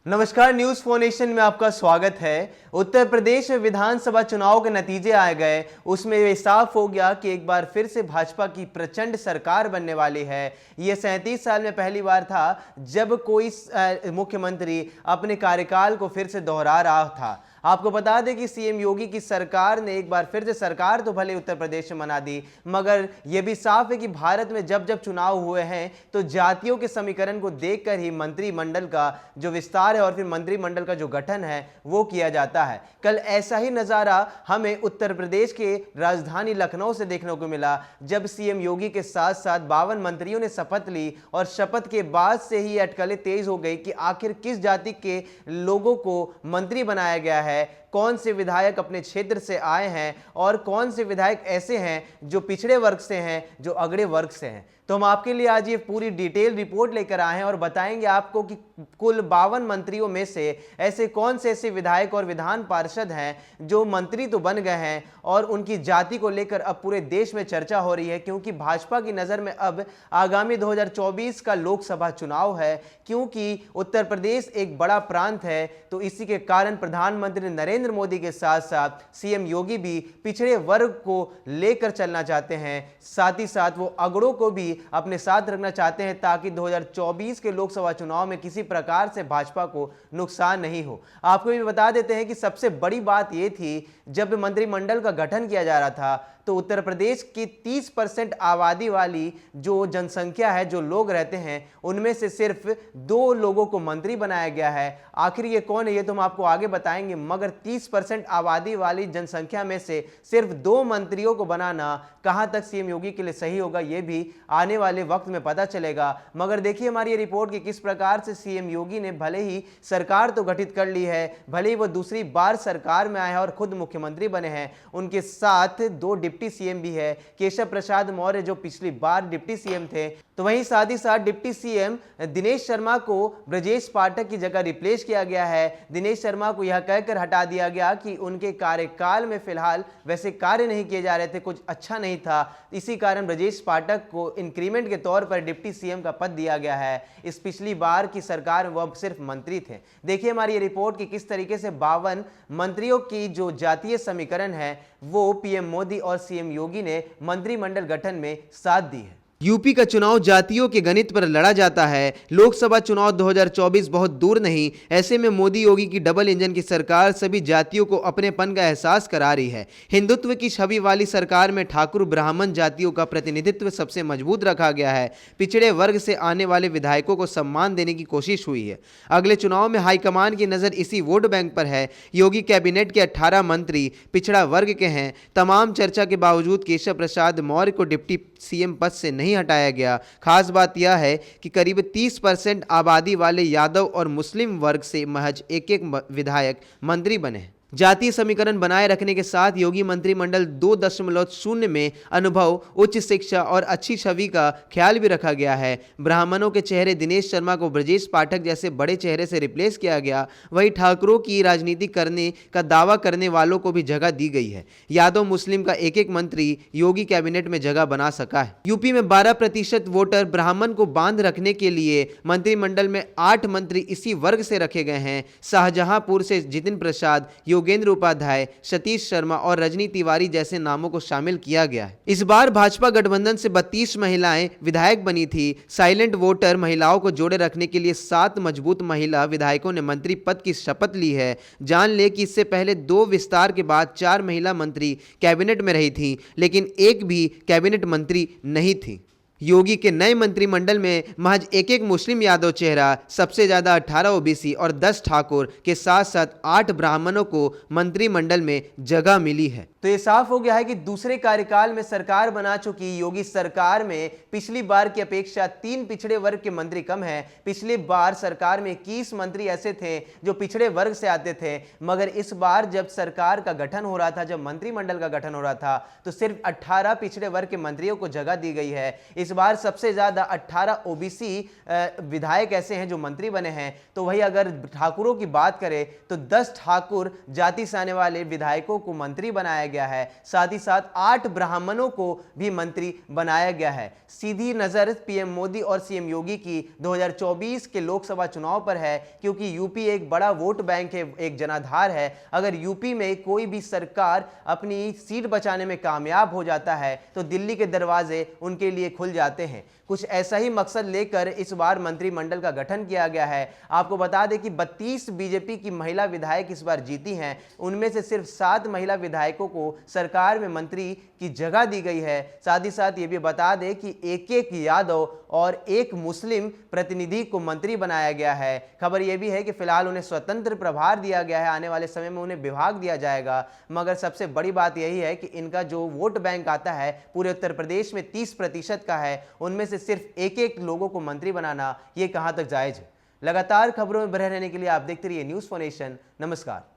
नमस्कार, news phonation में आपका स्वागत है। उत्तर प्रदेश में विधानसभा चुनाव के नतीजे आ गए, उसमें ये साफ हो गया कि एक बार फिर से भाजपा की प्रचंड सरकार बनने वाली है। ये 37 साल में पहली बार था जब कोई मुख्यमंत्री अपने कार्यकाल को फिर से दोहरा रहा था। आपको बता दें कि सीएम योगी की सरकार ने एक बार फिर से सरकार तो भले उत्तर प्रदेश में बना दी, मगर यह भी साफ है कि भारत में जब जब चुनाव हुए हैं तो जातियों के समीकरण को देखकर ही मंत्रिमंडल का जो विस्तार है और फिर मंत्रिमंडल का जो गठन है वो किया जाता है। कल ऐसा ही नजारा हमें उत्तर प्रदेश के राजधानी लखनऊ से देखने को मिला, जब सीएम योगी के साथ साथ 52 मंत्रियों ने शपथ ली और शपथ के बाद से ही अटकलें तेज हो गई कि आखिर किस जाति के लोगों को मंत्री बनाया गया है, कौन से विधायक अपने क्षेत्र से आए हैं और कौन से विधायक ऐसे हैं जो पिछड़े वर्ग से हैं, जो अगड़े वर्ग से हैं। तो हम आपके लिए आज ये पूरी डिटेल रिपोर्ट लेकर आए हैं और बताएंगे आपको कि कुल 52 मंत्रियों में से ऐसे कौन से ऐसे विधायक और विधान पार्षद हैं जो मंत्री तो बन गए हैं और उनकी जाति को लेकर अब पूरे देश में चर्चा हो रही है, क्योंकि भाजपा की नज़र में अब आगामी 2024 का लोकसभा चुनाव है। क्योंकि उत्तर प्रदेश एक बड़ा प्रांत है, तो इसी के कारण प्रधानमंत्री नरेंद्र मोदी के साथ साथ सीएम योगी भी पिछड़े वर्ग को लेकर चलना चाहते हैं, साथ ही साथ वो अगड़ों को भी अपने साथ रखना चाहते हैं ताकि 2024 के लोकसभा चुनाव में किसी प्रकार से भाजपा को नुकसान नहीं हो। आपको भी बता देते हैं कि सबसे बड़ी बात यह थी, जब मंत्रिमंडल का गठन किया जा रहा था तो उत्तर प्रदेश की 30% आबादी वाली जो जनसंख्या है, जो लोग रहते हैं, उनमें से सिर्फ 2 लोगों को मंत्री बनाया गया है। आखिर ये कौन है ये तो हम आपको आगे बताएंगे, मगर 30% आबादी वाली जनसंख्या में से सिर्फ 2 मंत्रियों को बनाना कहां तक सीएम योगी के लिए सही होगा, ये भी आने वाले वक्त में पता चलेगा। मगर देखिए हमारी ये रिपोर्ट कि किस प्रकार से सीएम योगी ने भले ही सरकार तो गठित कर ली है, भले ही वो दूसरी बार सरकार में आए हैं और खुद मुख्यमंत्री बने हैं, उनके साथ 2 डिप्टी सीएम भी है, केशव प्रसाद मौर्य जो पिछली बार डिप्टी सीएम थे, तो वहीं साथ ही साथ डिप्टी सीएम दिनेश शर्मा को ब्रजेश पाठक की जगह रिप्लेस किया गया है। दिनेश शर्मा को यह कहकर हटा दिया गया कि उनके कार्यकाल में फिलहाल वैसे कार्य नहीं किए जा रहे थे, कुछ अच्छा नहीं था, इसी कारण ब्रजेश पाठक को इंक्रीमेंट के तौर पर डिप्टी सीएम का पद दिया गया है। इस पिछली बार की सरकार में वह सिर्फ मंत्री थे। देखिए हमारी ये रिपोर्ट कि किस तरीके से 52 मंत्रियों की जो जातीय समीकरण है वो पीएम मोदी और सीएम योगी ने मंत्रिमंडल गठन में साथ दी है। यूपी का चुनाव जातियों के गणित पर लड़ा जाता है। लोकसभा चुनाव 2024 बहुत दूर नहीं, ऐसे में मोदी योगी की डबल इंजन की सरकार सभी जातियों को अपनेपन का एहसास करा रही है। हिंदुत्व की छवि वाली सरकार में ठाकुर ब्राह्मण जातियों का प्रतिनिधित्व सबसे मजबूत रखा गया है। पिछड़े वर्ग से आने वाले विधायकों को सम्मान देने की कोशिश हुई है। अगले चुनाव में हाईकमान की नज़र इसी वोट बैंक पर है। योगी कैबिनेट के 18 मंत्री पिछड़ा वर्ग के हैं। तमाम चर्चा के बावजूद केशव प्रसाद मौर्य को डिप्टी सीएम पद से नहीं हटाया गया। खास बात यह है कि करीब 30% आबादी वाले यादव और मुस्लिम वर्ग से महज एक विधायक मंत्री बने। जातीय समीकरण बनाए रखने के साथ योगी मंत्रिमंडल 2.0 में अनुभव, उच्च शिक्षा और अच्छी छवि का ख्याल भी रखा गया है। ब्राह्मणों के चेहरे दिनेश शर्मा को ब्रजेश पाठक जैसे बड़े चेहरे से रिप्लेस किया गया। वहीं ठाकुरों की राजनीति करने का दावा करने वालों को भी जगह दी गई है। यादव मुस्लिम का एक मंत्री योगी कैबिनेट में जगह बना सका है। यूपी में 12% वोटर ब्राह्मण को बांध रखने के लिए मंत्रिमंडल में 8 मंत्री इसी वर्ग से रखे गए हैं। शाहजहांपुर से जितिन प्रसाद, योगेंद्र उपाध्याय, सतीश शर्मा और रजनी तिवारी जैसे नामों को शामिल किया गया है। इस बार भाजपा गठबंधन से 32 महिलाएं विधायक बनी थी। साइलेंट वोटर महिलाओं को जोड़े रखने के लिए 7 मजबूत महिला विधायकों ने मंत्री पद की शपथ ली है। जान ले कि इससे पहले 2 विस्तार के बाद 4 महिला मंत्री कैबिनेट में रही थी, लेकिन एक भी कैबिनेट मंत्री नहीं थी। योगी के नए मंत्रिमंडल में महज एक मुस्लिम यादव चेहरा, सबसे ज्यादा 18 ओबीसी और 10 ठाकुर के साथ साथ 8 ब्राह्मणों को मंत्रिमंडल में जगह मिली है। तो ये साफ हो गया है कि दूसरे कार्यकाल में सरकार बना चुकी योगी सरकार में पिछली बार की अपेक्षा 3 पिछड़े वर्ग के मंत्री कम हैं। पिछली बार सरकार में 21 मंत्री ऐसे थे जो पिछड़े वर्ग से आते थे, मगर इस बार जब सरकार का गठन हो रहा था, जब मंत्रिमंडल का गठन हो रहा था, तो सिर्फ 18 पिछड़े वर्ग के मंत्रियों को जगह दी गई है। इस बार सबसे ज्यादा 18 ओबीसी विधायक ऐसे हैं जो मंत्री बने हैं। तो वही अगर ठाकुरों की बात करें तो 10 ठाकुर जाति से आने वाले विधायकों को मंत्री बनाया गया है। साथ ही साथ 8 ब्राह्मणों को भी मंत्री बनाया गया है। सीधी नजर पीएम मोदी और सीएम योगी की 2024 के लोकसभा चुनाव पर है, क्योंकि यूपी एक बड़ा वोट बैंक है, एक जनाधार है। अगर यूपी में कोई भी सरकार अपनी सीट बचाने में कामयाब हो जाता है तो दिल्ली के दरवाजे उनके लिए खुल जाते हैं। कुछ ऐसा ही मकसद लेकर इस बार मंत्रिमंडल का गठन किया गया है। आपको बता दें कि 32 बीजेपी की महिला विधायक इस बार जीती हैं। उनमें से सिर्फ 7 महिला विधायकों को सरकार में मंत्री की जगह दी गई है। साथ ही साथ ये भी बता दें कि एक यादव और एक मुस्लिम प्रतिनिधि को मंत्री बनाया गया है। खबर यह भी है कि फिलहाल उन्हें स्वतंत्र प्रभार दिया गया है, आने वाले समय में उन्हें विभाग दिया जाएगा। मगर सबसे बड़ी बात यही है कि इनका जो वोट बैंक आता है पूरे उत्तर प्रदेश में 30% का है, उनमें से सिर्फ एक लोगों को मंत्री बनाना ये कहां तक जायज है। लगातार खबरों में बने रहने के लिए आप देखते रहिए न्यूज़4नेशन। नमस्कार।